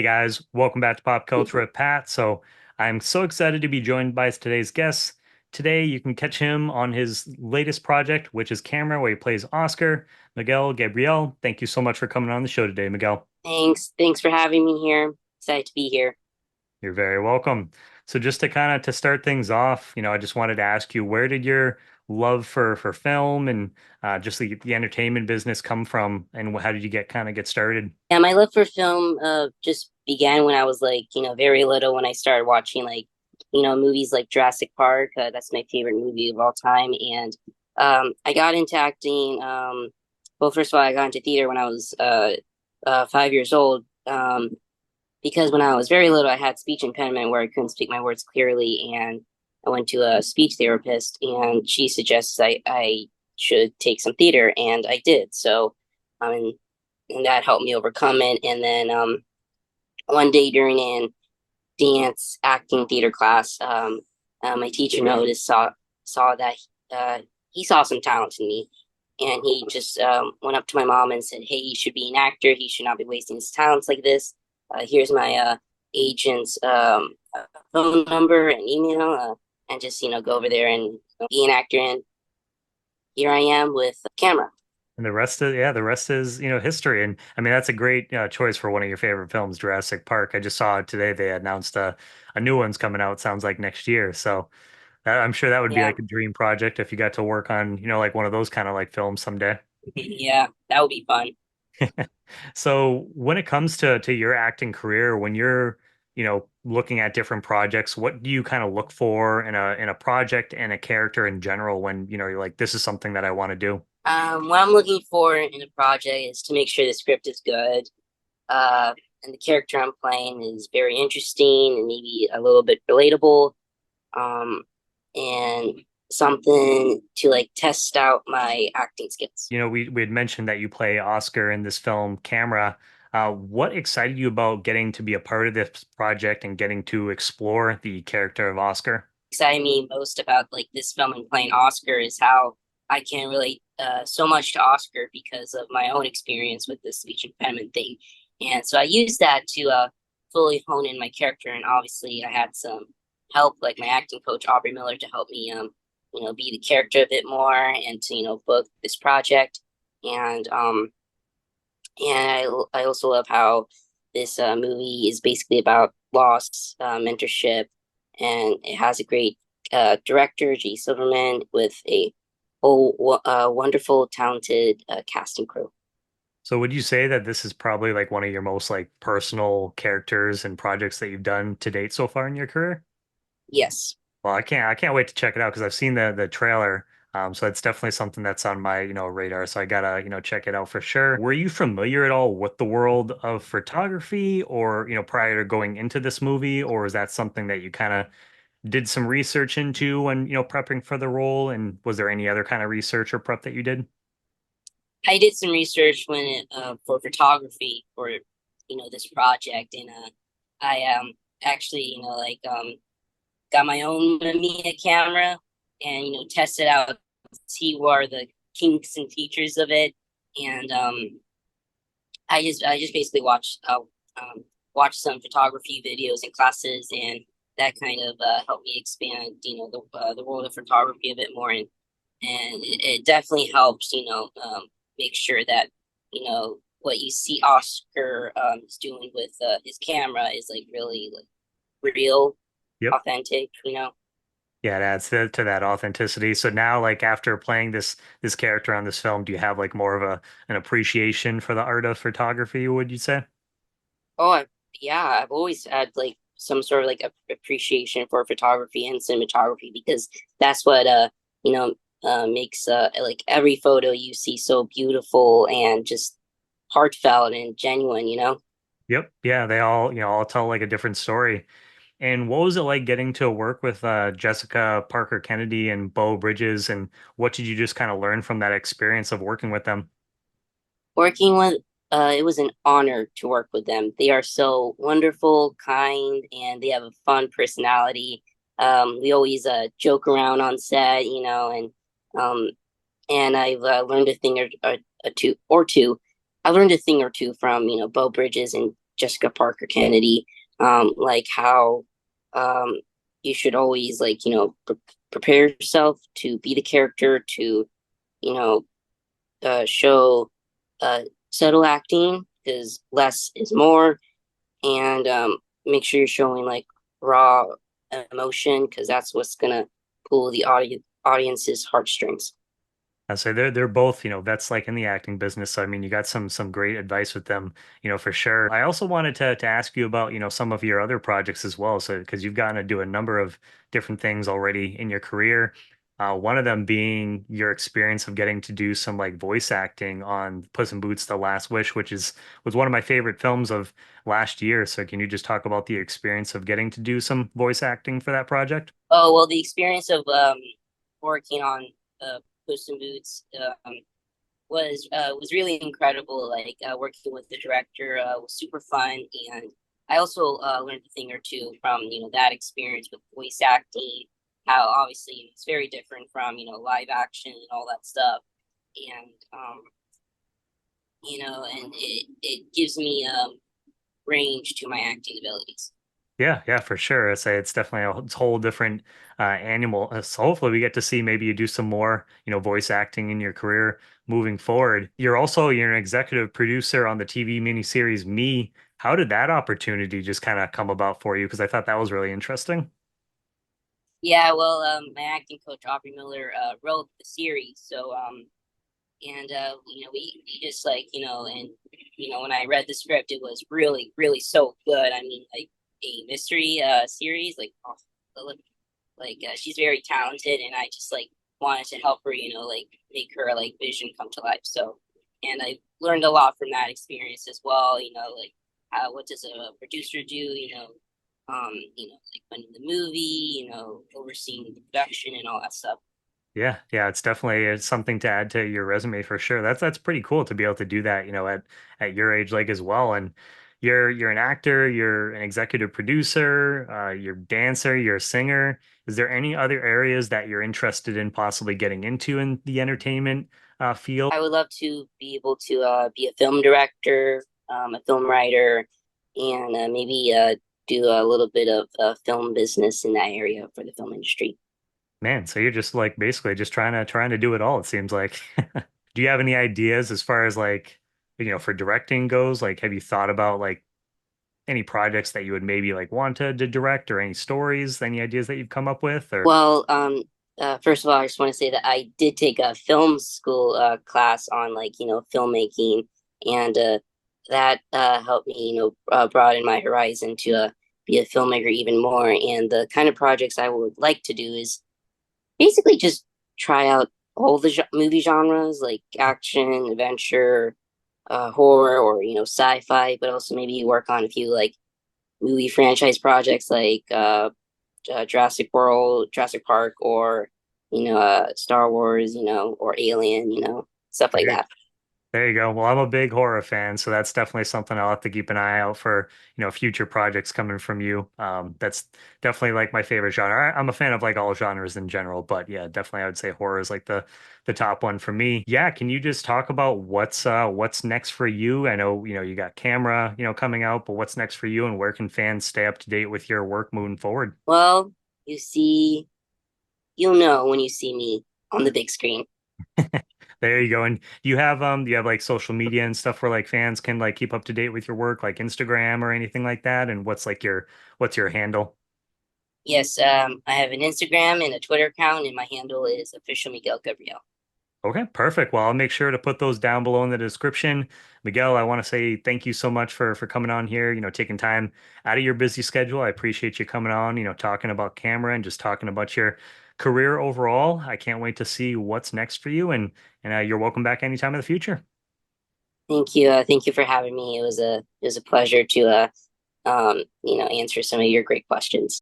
Hey guys, welcome back to Pop Culture with Pat. So I'm so excited to be joined by today's guest. Today you can catch him on his latest project, which is Camera, where he plays Oscar. Miguel Gabriel, thank you so much for coming on the show today, Miguel. Thanks for having me here. Excited to be here. You're very welcome. So just to kind of to start things off, I just wanted to ask you, where did your love for film and just the entertainment business come from, and how did you get started? Yeah, my love for film just began when I was very little when I started watching movies like Jurassic Park. That's my favorite movie of all time. And I got into acting. Well, first of all, I got into theater when I was 5 years old. Because when I was very little, I had speech impediment where I couldn't speak my words clearly, and I went to a speech therapist, and she suggested I should take some theater, and I did. So, um, and that helped me overcome it. And then one day during an dance acting theater class, my teacher noticed saw that uh, he saw some talent in me, and he just went up to my mom and said, "Hey, he should be an actor. He should not be wasting his talents like this. Here's my agent's phone number and email, and just go over there and be an actor." And here I am with a camera. And the rest is history. And I mean, that's a great choice for one of your favorite films, Jurassic Park. I just saw it today. They announced a new one's coming out, sounds like next year. So I'm sure that would be Yeah, like a dream project if you got to work on, like one of those kind of like films someday. yeah, that would be fun. So when it comes to your acting career, when you're, looking at different projects, what do you kind of look for in a project and a character in general when, you're like, this is something that I want to do? What I'm looking for in a project is to make sure the script is good, uh, and the character I'm playing is very interesting and maybe a little bit relatable, um, and something to like test out my acting skills. We had mentioned that you play Oscar in this film, Camera. What excited you about getting to be a part of this project and getting to explore the character of Oscar? Excited me most about like this film and playing Oscar is how I can relate so much to Oscar because of my own experience with the speech impediment thing, and so I used that to fully hone in my character. And obviously, I had some help, like my acting coach Aubrey Miller, to help me be the character a bit more and to book this project. And I also love how this movie is basically about loss, mentorship, and it has a great director, G. Silverman, with a wonderful, talented casting crew. So would you say that this is probably like one of your most like personal characters and projects that you've done to date so far in your career? Yes. Well, I can't wait to check it out because I've seen the trailer. So it's definitely something that's on my, radar. So I gotta, check it out for sure. Were you familiar at all with the world of photography or, prior to going into this movie, or is that something that you kind of did some research into when, prepping for the role? And was there any other kind of research or prep that you did? I did some research for photography for this project, and I actually got my own Mamiya camera and tested out, see what are the kinks and features of it, and I just basically watched some photography videos and classes, and that kind of helped me expand the world of photography a bit more, and it definitely helps make sure that what you see Oscar is doing with his camera is like really like real, Yep. authentic. Yeah, it adds to that authenticity. So now, like after playing this character on this film, do you have like more of an appreciation for the art of photography, would you say? Oh, yeah, I've always had like some sort of like appreciation for photography and cinematography because that's what you know makes like every photo you see so beautiful and just heartfelt and genuine. Yep. Yeah, they all, all tell like a different story. And what was it like getting to work with Jessica Parker Kennedy and Beau Bridges, and what did you just kind of learn from that experience of working with them? Working with it was an honor to work with them. They are so wonderful, kind, and they have a fun personality. We always joke around on set, um, and I've learned a thing or two. I learned a thing or two from Beau Bridges and Jessica Parker Kennedy, like how um, you should always like prepare yourself to be the character to you know show uh, subtle acting because less is more, and make sure you're showing like raw emotion because that's what's gonna pull the audience's heartstrings. And so they're both, vets like in the acting business. So I mean, you got some great advice with them, for sure. I also wanted to ask you about, some of your other projects as well. So because you've gotten to do a number of different things already in your career. One of them being your experience of getting to do some like voice acting on Puss in Boots: The Last Wish, which was one of my favorite films of last year. So can you just talk about the experience of getting to do some voice acting for that project? Oh well, the experience of working on Puss in Boots was really incredible. Like working with the director was super fun, and I also learned a thing or two from that experience with voice acting. How obviously it's very different from live action and all that stuff, and and it gives me range to my acting abilities. Yeah, yeah, for sure. I say it's definitely a whole different animal. So hopefully we get to see maybe you do some more, voice acting in your career moving forward. You're an executive producer on the TV miniseries Me. How did that opportunity just kind of come about for you? Because I thought that was really interesting. Yeah, well, my acting coach Aubrey Miller wrote the series, so and we just like and when I read the script, it was really so good. I mean, like a mystery series, like oh, she's very talented, and I just like wanted to help her, like make her like vision come to life. So, and I learned a lot from that experience as well. Like what does a producer do? Like running the movie, overseeing the production and all that stuff. Yeah, yeah, it's something to add to your resume for sure. That's pretty cool to be able to do that, at your age like as well. And you're an actor, you're an executive producer, you're a dancer, you're a singer. Is there any other areas that you're interested in possibly getting into in the entertainment field? I would love to be able to be a film director, a film writer, and maybe do a little bit of film business in that area for the film industry. Man, so you're just like basically just trying to do it all, it seems like. Do you have any ideas as far as like, for directing goes? Like, have you thought about like any projects that you would maybe like want to direct or any stories, any ideas that you've come up with or Well, first of all, I just want to say that I did take a film school class on like filmmaking, and that helped me broaden my horizon to be a filmmaker even more. And the kind of projects I would like to do is basically just try out all the movie genres like action, adventure, horror, or sci-fi, but also maybe work on a few like movie franchise projects like Jurassic World, Jurassic Park, or Star Wars, or Alien, stuff like there, that. there you go. Well, I'm a big horror fan, so that's definitely something I'll have to keep an eye out for, future projects coming from you. That's definitely like my favorite genre. I'm a fan of like all genres in general, but yeah, definitely I would say horror is like the top one for me. Yeah, can you just talk about what's next for you? I know, you got camera, coming out, but what's next for you and where can fans stay up to date with your work moving forward? Well, you see, you'll know when you see me on the big screen. There you go. And do you have like social media and stuff where like fans can like keep up to date with your work, like Instagram or anything like that? And what's your handle? Yes, I have an Instagram and a Twitter account, and my handle is official Miguel Gabriel. Okay, perfect. Well, I'll make sure to put those down below in the description. Miguel, I want to say thank you so much for coming on here, taking time out of your busy schedule. I appreciate you coming on, talking about camera and just talking about your career overall. I can't wait to see what's next for you and you're welcome back anytime in the future. Thank you for having me. It was a pleasure to answer some of your great questions.